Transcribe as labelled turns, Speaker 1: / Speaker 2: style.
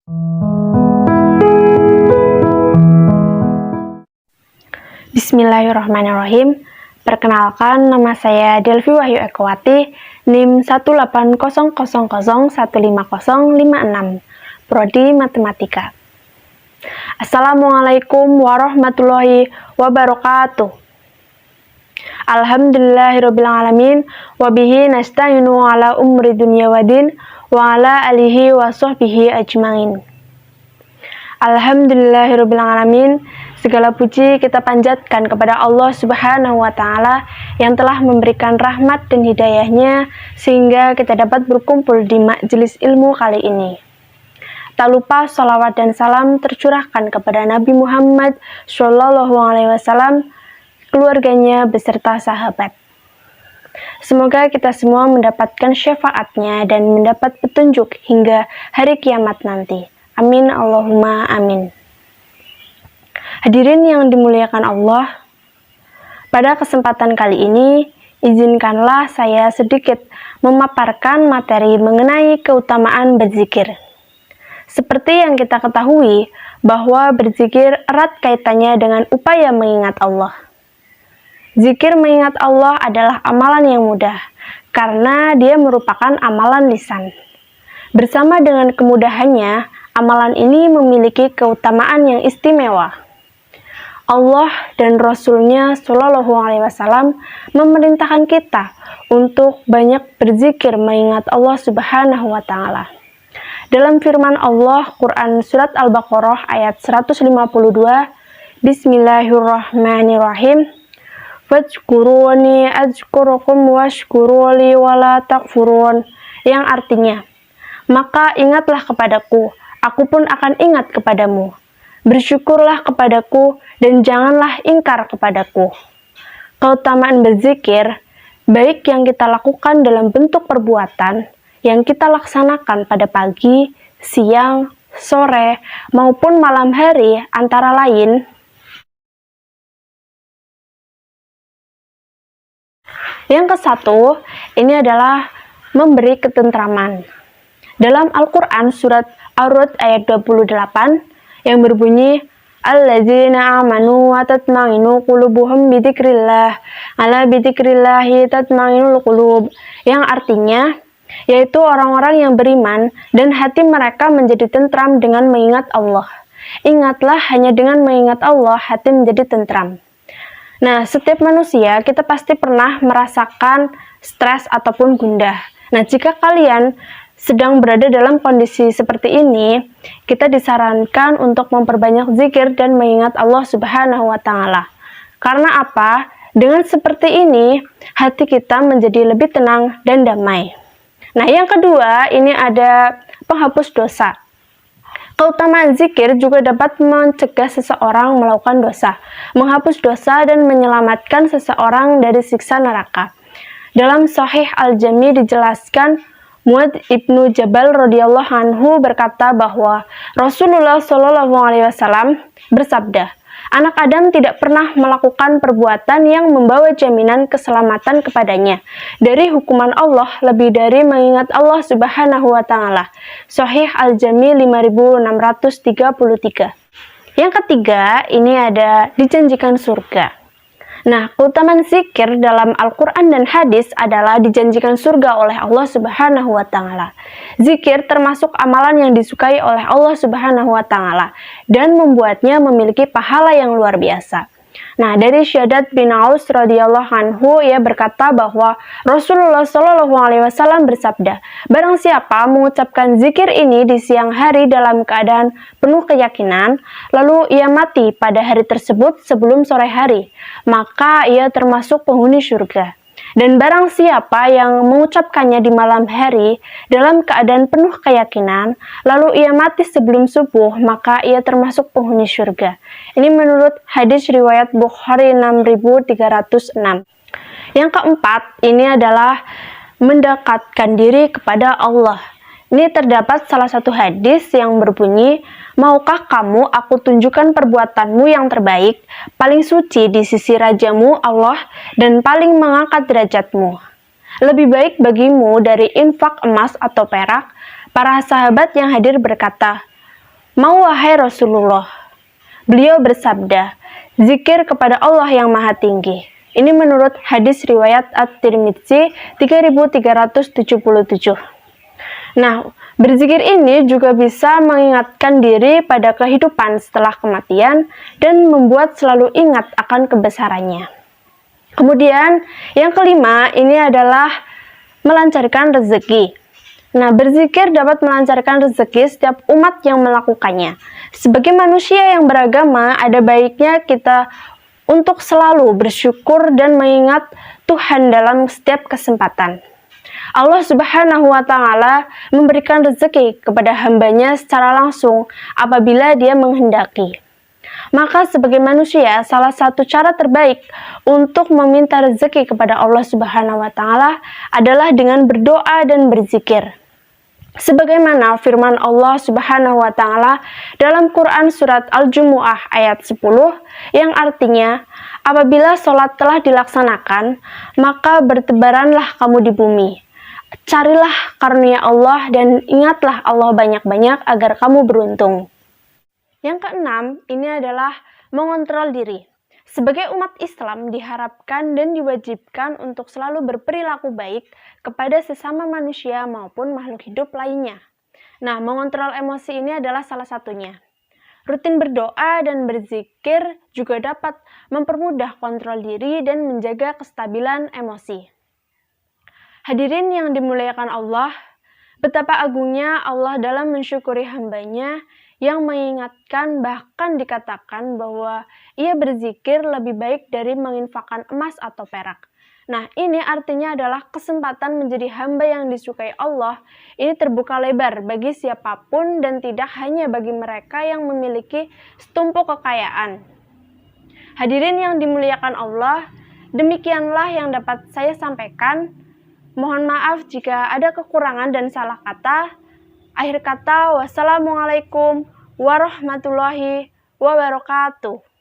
Speaker 1: Bismillahirrahmanirrahim. Perkenalkan, nama saya Delvi Wahyu Ekowati, NIM 18000150056, Prodi Matematika. Assalamualaikum warahmatullahi wabarakatuh. Alhamdulillahirrabbilalamin, wabihi nasta'inu ala umri dunya wadin, wa ala alihi wa sahbihi ajmain. Alhamdulillahirrabbilalamin, segala puji kita panjatkan kepada Allah Subhanahu wa Ta'ala yang telah memberikan rahmat dan hidayahnya sehingga kita dapat berkumpul di majelis ilmu kali ini. Tak lupa sholawat dan salam tercurahkan kepada Nabi Muhammad SAW, keluarganya beserta sahabat. Semoga kita semua mendapatkan syafaatnya dan mendapat petunjuk hingga hari kiamat nanti. Amin Allahumma amin. Hadirin yang dimuliakan Allah, pada kesempatan kali ini, izinkanlah saya sedikit memaparkan materi mengenai keutamaan berzikir. Seperti yang kita ketahui, bahwa berzikir erat kaitannya dengan upaya mengingat Allah. Zikir mengingat Allah adalah amalan yang mudah, karena dia merupakan amalan lisan. Bersama dengan kemudahannya, amalan ini memiliki keutamaan yang istimewa. Allah dan Rasul-Nya Shallallahu Alaihi Wasallam memerintahkan kita untuk banyak berzikir mengingat Allah Subhanahu Wa Taala. Dalam firman Allah, Quran Surat Al-Baqarah ayat 152, Bismillahirrahmanirrahim, Fadzkuruni adzkurukum washkuruli wala takfurun, yang artinya, maka ingatlah kepadaku, aku pun akan ingat kepadamu. Bersyukurlah kepadaku dan janganlah ingkar kepadaku. Keutamaan berzikir, baik yang kita lakukan dalam bentuk perbuatan, yang kita laksanakan pada pagi, siang, sore, maupun malam hari, antara lain, yang ke-1, ini adalah memberi ketentraman. Dalam Al-Quran surat Ar-Ra'd ayat 28 yang berbunyi, Alladzina amanu wa tatma'inu qulubuhum bidzikrillah, ala bidzikrillahi tatma'inul qulub, yang artinya, yaitu orang-orang yang beriman dan hati mereka menjadi tentram dengan mengingat Allah. Ingatlah, hanya dengan mengingat Allah hati menjadi tentram. Nah, setiap manusia kita pasti pernah merasakan stres ataupun gundah. Nah, jika kalian sedang berada dalam kondisi seperti ini, kita disarankan untuk memperbanyak zikir dan mengingat Allah Subhanahu wa Ta'ala. Karena apa? Dengan seperti ini, hati kita menjadi lebih tenang dan damai. Nah, yang kedua, ini ada penghapus dosa. Keutamaan zikir juga dapat mencegah seseorang melakukan dosa, menghapus dosa dan menyelamatkan seseorang dari siksa neraka. Dalam Sahih Al-Jami dijelaskan, Mu'adz ibnu Jabal radhiyallahu anhu berkata bahwa Rasulullah Shallallahu Alaihi Wasallam bersabda, anak Adam tidak pernah melakukan perbuatan yang membawa jaminan keselamatan kepadanya dari hukuman Allah lebih dari mengingat Allah Subhanahu wa Ta'ala. Sahih Al-Jami 5633. Yang ketiga, ini ada dijanjikan surga. Nah, keutamaan zikir dalam Al-Quran dan hadis adalah dijanjikan surga oleh Allah Subhanahu wa Ta'ala. Zikir termasuk amalan yang disukai oleh Allah Subhanahu wa Ta'ala dan membuatnya memiliki pahala yang luar biasa. Nah, dari Syaddad bin Aus radhiyallahu anhu, ia berkata bahwa Rasulullah Shallallahu Alaihi Wasallam bersabda, barang siapa mengucapkan zikir ini di siang hari dalam keadaan penuh keyakinan, lalu ia mati pada hari tersebut sebelum sore hari, maka ia termasuk penghuni surga. Dan barang siapa yang mengucapkannya di malam hari dalam keadaan penuh keyakinan, lalu ia mati sebelum subuh, maka ia termasuk penghuni surga. Ini menurut hadis riwayat Bukhari 6306. Yang keempat, ini adalah mendekatkan diri kepada Allah. Ini terdapat salah satu hadis yang berbunyi, maukah kamu aku tunjukkan perbuatanmu yang terbaik, paling suci di sisi Rajamu Allah, dan paling mengangkat derajatmu. Lebih baik bagimu dari infak emas atau perak. Para sahabat yang hadir berkata, Mau wahai Rasulullah. Beliau bersabda, zikir kepada Allah yang Maha Tinggi. Ini menurut hadis riwayat At-Tirmidzi 3377. Nah, berzikir ini juga bisa mengingatkan diri pada kehidupan setelah kematian dan membuat selalu ingat akan kebesarannya. Kemudian, yang kelima ini adalah melancarkan rezeki. Nah, berzikir dapat melancarkan rezeki setiap umat yang melakukannya. Sebagai manusia yang beragama, ada baiknya kita untuk selalu bersyukur dan mengingat Tuhan dalam setiap kesempatan. Allah Subhanahu wa Ta'ala memberikan rezeki kepada hambanya secara langsung apabila Dia menghendaki. Maka sebagai manusia, salah satu cara terbaik untuk meminta rezeki kepada Allah Subhanahu wa Ta'ala adalah dengan berdoa dan berzikir. Sebagaimana firman Allah Subhanahu wa Ta'ala dalam Quran surat Al-Jumu'ah ayat 10 yang artinya, apabila sholat telah dilaksanakan, maka bertebaranlah kamu di bumi. Carilah karunia Allah dan ingatlah Allah banyak-banyak agar kamu beruntung. Yang keenam, ini adalah mengontrol diri. Sebagai umat Islam diharapkan dan diwajibkan untuk selalu berperilaku baik kepada sesama manusia maupun makhluk hidup lainnya. Nah, mengontrol emosi ini adalah salah satunya. Rutin berdoa dan berzikir juga dapat mempermudah kontrol diri dan menjaga kestabilan emosi. Hadirin yang dimuliakan Allah, betapa agungnya Allah dalam mensyukuri hambanya yang mengingatkan bahkan dikatakan bahwa ia berzikir lebih baik dari menginfakkan emas atau perak. Nah, ini artinya adalah kesempatan menjadi hamba yang disukai Allah. Ini terbuka lebar bagi siapapun dan tidak hanya bagi mereka yang memiliki setumpuk kekayaan. Hadirin yang dimuliakan Allah, demikianlah yang dapat saya sampaikan. Mohon maaf jika ada kekurangan dan salah kata. Akhir kata, wassalamualaikum warahmatullahi wabarakatuh.